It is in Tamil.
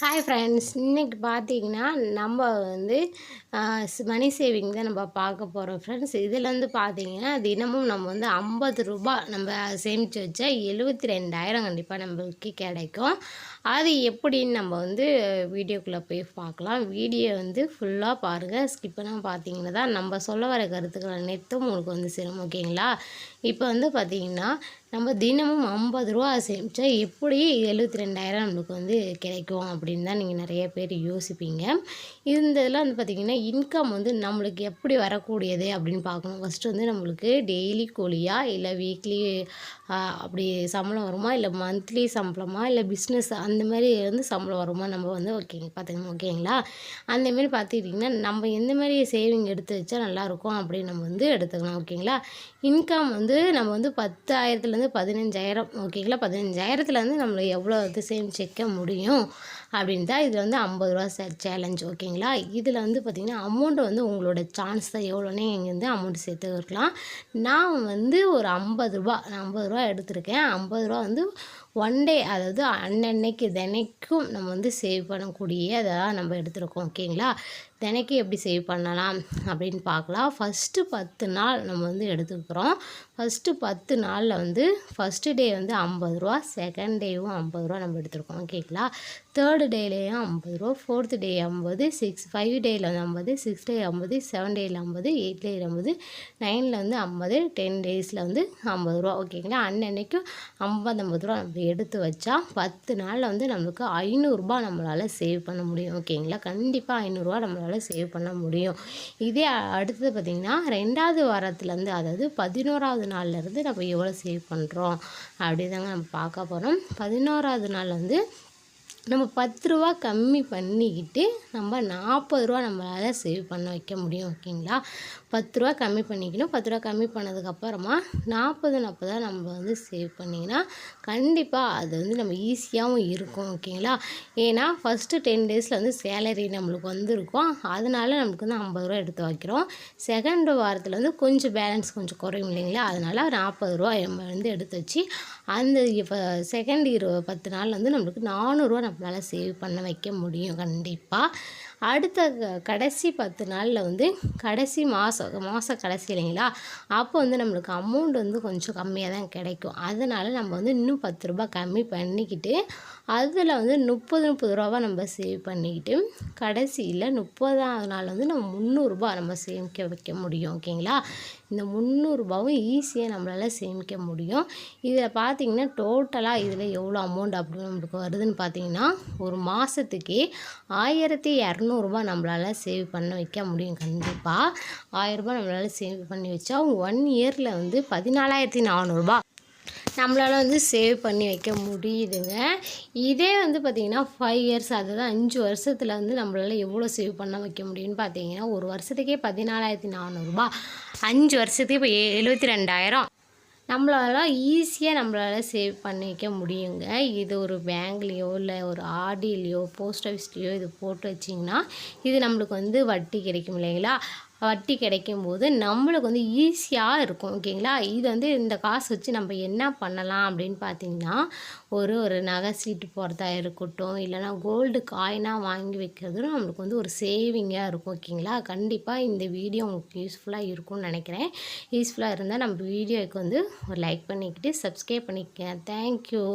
ஹாய் ஃப்ரெண்ட்ஸ், இன்றைக்கி பார்த்தீங்கன்னா நம்ம வந்து மணி சேவிங் தான் நம்ம பார்க்க போகிறோம் ஃப்ரெண்ட்ஸ். இதில் வந்து பார்த்தீங்கன்னா தினமும் நம்ம வந்து ரூ. 50 நம்ம சேமித்து வச்சா 72,000 கண்டிப்பாக நம்மளுக்கு கிடைக்கும். அது எப்படின்னு நம்ம வந்து வீடியோக்குள்ளே போய் பார்க்கலாம். வீடியோ வந்து ஃபுல்லாக பாருங்கள், ஸ்கிப் பண்ணாமல் பார்த்தீங்கன்னா தான் நம்ம சொல்ல வர கருத்துக்கள் அனைத்தும் உங்களுக்கு வந்து சேரும். ஓகேங்களா? இப்போ வந்து பார்த்திங்கன்னா நம்ம தினமும் ரூ. 50 சேமித்தா எப்படி 72,000 நம்மளுக்கு வந்து கிடைக்கும் அப்படின்னு தான் நீங்கள் நிறைய பேர் யோசிப்பீங்க. இந்த இதெல்லாம் வந்து பார்த்திங்கன்னா இன்கம் வந்து நம்மளுக்கு எப்படி வரக்கூடியது அப்படின்னு பார்க்கணும். ஃபஸ்ட்டு வந்து நம்மளுக்கு டெய்லி கூலியா இல்லை வீக்லி அப்படி சம்பளம் வருமா, இல்லை மந்த்லி சம்பளமா, இல்லை பிஸ்னஸ் அந்த மாதிரி வந்து சம்பளம் வருமா நம்ம வந்து பார்த்துக்கணும். ஓகேங்களா? அந்தமாரி பார்த்துக்கிட்டிங்கன்னா நம்ம எந்த மாதிரி சேவிங் எடுத்து வச்சா நல்லாயிருக்கும் அப்படின்னு நம்ம வந்து எடுத்துக்கலாம். ஓகேங்களா? இன்கம் வந்து நம்ம வந்து 10,000லேருந்து 15,000 ஓகேங்களா? 15,000லேருந்து நம்மளை எவ்வளோ வந்து சேமிச்சு வைக்க முடியும் அப்படின்னு தான் இதில் வந்து ரூ. 50 சேலஞ்ச். ஓகேங்களா? இதில் வந்து பார்த்திங்கன்னா அமௌண்ட்டு வந்து உங்களோட சான்ஸ் தான், எவ்வளோனே இங்கே வந்து அமௌண்ட் சேர்த்து இருக்கலாம். நான் வந்து ஒரு நான் ரூ. 50 எடுத்திருக்கேன். ரூ. 50 வந்து ஒன் டே, அதாவது அன்னன்னைக்கு தினைக்கும் நம்ம வந்து சேவ் பண்ணக்கூடிய அதெல்லாம் நம்ம எடுத்துருக்கோம். ஓகேங்களா? தினைக்கும் எப்படி சேவ் பண்ணலாம் அப்படின்னு பார்க்கலாம். ஃபஸ்ட்டு 10 நாள் நம்ம வந்து எடுத்துக்கிறோம். ஃபஸ்ட்டு 10 நாளில் வந்து ஃபஸ்ட்டு டே வந்து ரூ. 50, செகண்ட் டேவும் ரூ. 50 நம்ம எடுத்துருக்கோம். ஓகேங்களா? தேர்டு டேலேயும் ரூ. 50, ஃபோர்த்து டே 50, 5 டேயில் வந்து 50, 6 டே 50, 7 டேயில் 50, 8 டேயில் 50, 9ல் வந்து 50, 10 டேஸில் வந்து ரூ. 50. ஓகேங்களா? அன்னன்னைக்கும் 50 ரூபா நம்ம எடுத்து வச்சா 10 நாளில் வந்து நம்மளுக்கு ரூ. 500 நம்மளால் சேவ் பண்ண முடியும். ஓகேங்களா? கண்டிப்பாக ரூ. 500 நம்மளால் சேவ் பண்ண முடியும். இதே அடுத்தது பார்த்திங்கன்னா 2வது வாரத்துலேருந்து, அதாவது 11வது நாள்லேருந்து நம்ம எவ்வளோ சேவ் பண்ணுறோம் அப்படி தாங்க நம்ம பார்க்க போகிறோம். 11வது நாள் வந்து நம்ம ரூ. 10 கம்மி பண்ணிக்கிட்டு நம்ம ரூ. 40 நம்மளால் சேவ் பண்ண வைக்க முடியும். ஓகேங்களா? ரூ. 10 கம்மி பண்ணிக்கணும். ரூ. 10 கம்மி பண்ணதுக்கப்புறமா 40 நம்ம வந்து சேவ் பண்ணிங்கன்னா கண்டிப்பாக அது வந்து நம்ம ஈஸியாகவும் இருக்கும். ஓகேங்களா? ஏன்னா ஃபஸ்ட்டு 10 டேஸில் வந்து சேலரி நம்மளுக்கு வந்திருக்கும். அதனால் நமக்கு வந்து ரூ. 50 எடுத்து வைக்கிறோம். செகண்ட் வாரத்தில் வந்து கொஞ்சம் பேலன்ஸ் கொஞ்சம் குறையும் இல்லைங்களா? அதனால் ரூ. 40 நம்ம வந்து எடுத்து வச்சு அந்த இப்போ செகண்ட் 10 நாள் வந்து நம்மளுக்கு ரூ. 400 நம்மளால் சேவ் பண்ண வைக்க முடியும் கண்டிப்பாக. அடுத்த கடைசி 10 நாளில் வந்து கடைசி மாத கடைசி இல்லைங்களா? அப்போ வந்து நம்மளுக்கு அமௌண்ட் வந்து கொஞ்சம் கம்மியாக தான் கிடைக்கும். அதனால் நம்ம வந்து இன்னும் ரூ. 10 கம்மி பண்ணிக்கிட்டு அதில் வந்து ரூ. 30 நம்ம சேவ் பண்ணிக்கிட்டு கடைசியில் 30வது நாள் வந்து நம்ம ரூ. 300 நம்ம சேமிக்க வைக்க முடியும். ஓகேங்களா? இந்த ரூ. 300வும் ஈஸியாக நம்மளால் சேமிக்க முடியும். இதில் பார்த்திங்கன்னா டோட்டலாக இதில் எவ்வளோ அமௌண்ட் அப்படின்னு நம்மளுக்கு வருதுன்னு பார்த்திங்கன்னா ஒரு மாதத்துக்கே 1,200 நம்மளால் சேவ் பண்ண வைக்க முடியும். கண்டிப்பாக 1,000 நம்மளால் சேவ் பண்ணி வச்சா 1 இயரில் வந்து 14,400 நம்மளால் வந்து சேவ் பண்ணி வைக்க முடியுதுங்க. இதே வந்து பார்த்திங்கன்னா 5 இயர்ஸ், அதுதான் 5 வருஷத்தில் வந்து நம்மளால் எவ்வளோ சேவ் பண்ண வைக்க முடியும்னு பார்த்தீங்கன்னா ஒரு வருஷத்துக்கே 14,400, 5 வருஷத்துக்கு இப்போ 72,000 நம்மளால் ஈஸியாக சேவ் பண்ணி வைக்க முடியுங்க. இது ஒரு பேங்க்லேயோ இல்லை ஒரு ஆர்டிலேயோ போஸ்ட் ஆஃபீஸ்லேயோ இது போட்டு வச்சிங்கன்னா இது நம்மளுக்கு வந்து வட்டி கிடைக்கும் இல்லைங்களா? வட்டி கிடைக்கும்போது நம்மளுக்கு வந்து ஈஸியாக இருக்கும். ஓகேங்களா? இது வந்து இந்த காசு வச்சு நம்ம என்ன பண்ணலாம் அப்படின்னு பார்த்தீங்கன்னா ஒரு நகை சீட்டு போடுறதா இருக்கட்டும், இல்லைனா கோல்டு காயினாக வாங்கி வைக்கிறதும் நம்மளுக்கு வந்து ஒரு சேவிங்காக இருக்கும். ஓகேங்களா? கண்டிப்பாக இந்த வீடியோ உங்களுக்கு யூஸ்ஃபுல்லாக இருக்கும்னு நினைக்கிறேன். யூஸ்ஃபுல்லாக இருந்தால் நம்ம வீடியோவுக்கு வந்து ஒரு லைக் பண்ணிக்கிட்டு சப்ஸ்கிரைப் பண்ணிக்கங்க. தேங்க்யூ.